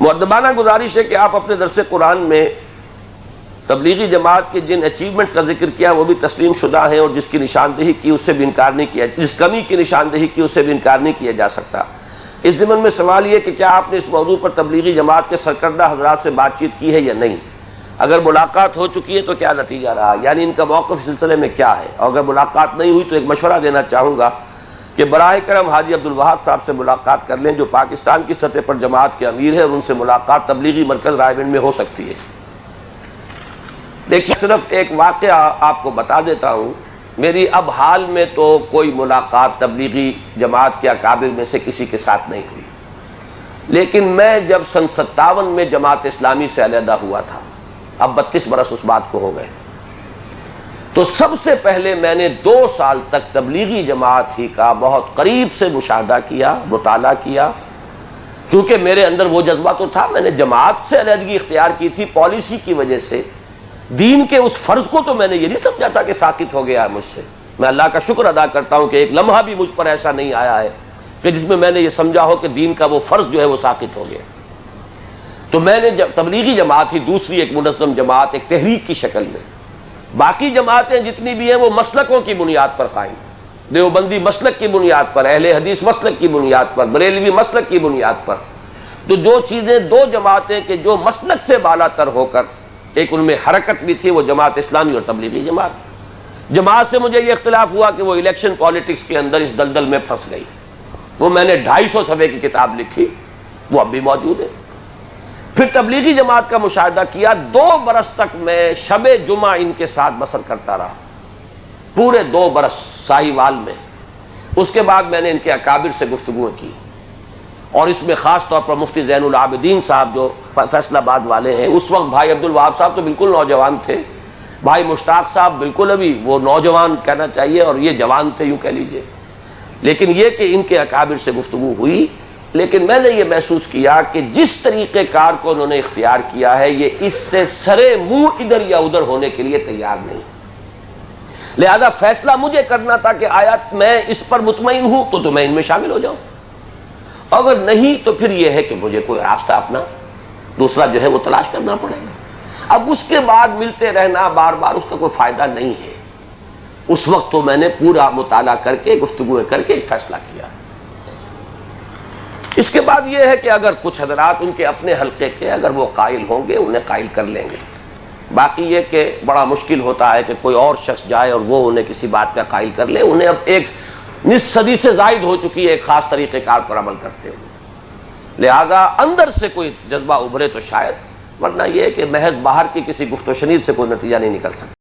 مؤدبانہ گزارش ہے کہ آپ اپنے درس قرآن میں تبلیغی جماعت کے جن اچیومنٹس کا ذکر کیا وہ بھی تسلیم شدہ ہیں، اور جس کی نشاندہی کی اس سے بھی انکار نہیں کیا، جس کمی کی نشاندہی کی اس سے بھی انکار نہیں کیا جا سکتا۔ اس ضمن میں سوال یہ کہ کیا آپ نے اس موضوع پر تبلیغی جماعت کے سرکردہ حضرات سے بات چیت کی ہے یا نہیں؟ اگر ملاقات ہو چکی ہے تو کیا نتیجہ رہا، یعنی ان کا موقف اس سلسلے میں کیا ہے؟ اور اگر ملاقات نہیں ہوئی تو ایک مشورہ دینا چاہوں گا کہ براہ کرم حاجی عبدالوہاب صاحب سے ملاقات کر لیں، جو پاکستان کی سطح پر جماعت کے امیر ہے، اور ان سے ملاقات تبلیغی مرکز رائے گنج میں ہو سکتی ہے۔ دیکھیے، صرف ایک واقعہ آپ کو بتا دیتا ہوں، میری اب حال میں تو کوئی ملاقات تبلیغی جماعت کے اکابر میں سے کسی کے ساتھ نہیں ہوئی، لیکن میں جب سن 57 میں جماعت اسلامی سے علیحدہ ہوا تھا، اب 32 برس اس بات کو ہو گئے، تو سب سے پہلے میں نے 2 سال تک تبلیغی جماعت ہی کا بہت قریب سے مشاہدہ کیا، مطالعہ کیا، چونکہ میرے اندر وہ جذبہ تو تھا، میں نے جماعت سے علیحدگی اختیار کی تھی پالیسی کی وجہ سے، دین کے اس فرض کو تو میں نے یہ نہیں سمجھا تھا کہ ساقط ہو گیا ہے مجھ سے۔ میں اللہ کا شکر ادا کرتا ہوں کہ ایک لمحہ بھی مجھ پر ایسا نہیں آیا ہے کہ جس میں میں نے یہ سمجھا ہو کہ دین کا وہ فرض جو ہے وہ ساقط ہو گیا۔ تو میں نے تبلیغی جماعت ہی دوسری ایک منظم جماعت، ایک تحریک کی شکل میں، باقی جماعتیں جتنی بھی ہیں وہ مسلکوں کی بنیاد پر قائم، دیوبندی مسلک کی بنیاد پر، اہل حدیث مسلک کی بنیاد پر، بریلوی مسلک کی بنیاد پر، تو جو چیزیں 2 جماعتیں کہ جو مسلک سے بالا تر ہو کر ایک ان میں حرکت بھی تھی، وہ جماعت اسلامی اور تبلیغی جماعت سے مجھے یہ اختلاف ہوا کہ وہ الیکشن پالیٹکس کے اندر اس دلدل میں پھنس گئی۔ وہ میں نے 250 صفحے کی کتاب لکھی، وہ اب بھی موجود ہے۔ پھر تبلیغی جماعت کا مشاہدہ کیا، 2 برس تک میں شب جمعہ ان کے ساتھ بسر کرتا رہا، پورے 2 برس ساہیوال میں۔ اس کے بعد میں نے ان کے اکابر سے گفتگویں کی، اور اس میں خاص طور پر مفتی زین العابدین صاحب جو فیصل آباد والے ہیں، اس وقت بھائی عبدالوہاب صاحب تو بالکل نوجوان تھے، بھائی مشتاق صاحب بالکل ابھی وہ نوجوان کہنا چاہیے، اور یہ جوان تھے یوں کہہ لیجئے، لیکن یہ کہ ان کے اکابر سے گفتگو ہوئی، لیکن میں نے یہ محسوس کیا کہ جس طریقہ کار کو انہوں نے اختیار کیا ہے، یہ اس سے سرے منہ ادھر یا ادھر ہونے کے لیے تیار نہیں، لہذا فیصلہ مجھے کرنا تھا کہ آیا میں اس پر مطمئن ہوں تو میں ان میں شامل ہو جاؤں، اگر نہیں تو پھر یہ ہے کہ مجھے کوئی راستہ اپنا دوسرا جو ہے وہ تلاش کرنا پڑے گا۔ اب اس کے بعد ملتے رہنا بار بار اس کا کوئی فائدہ نہیں ہے۔ اس وقت تو میں نے پورا مطالعہ کر کے، گفتگو کر کے ایک فیصلہ کیا۔ اس کے بعد یہ ہے کہ اگر کچھ حضرات ان کے اپنے حلقے کے اگر وہ قائل ہوں گے، انہیں قائل کر لیں گے، باقی یہ کہ بڑا مشکل ہوتا ہے کہ کوئی اور شخص جائے اور وہ انہیں کسی بات کا قائل کر لے۔ انہیں اب ایک نصف صدی سے زائد ہو چکی ہے ایک خاص طریقہ کار پر عمل کرتے ہوئے، لہذا اندر سے کوئی جذبہ ابھرے تو شاید، ورنہ یہ ہے کہ محض باہر کی کسی گفت و شنید سے کوئی نتیجہ نہیں نکل سکتا۔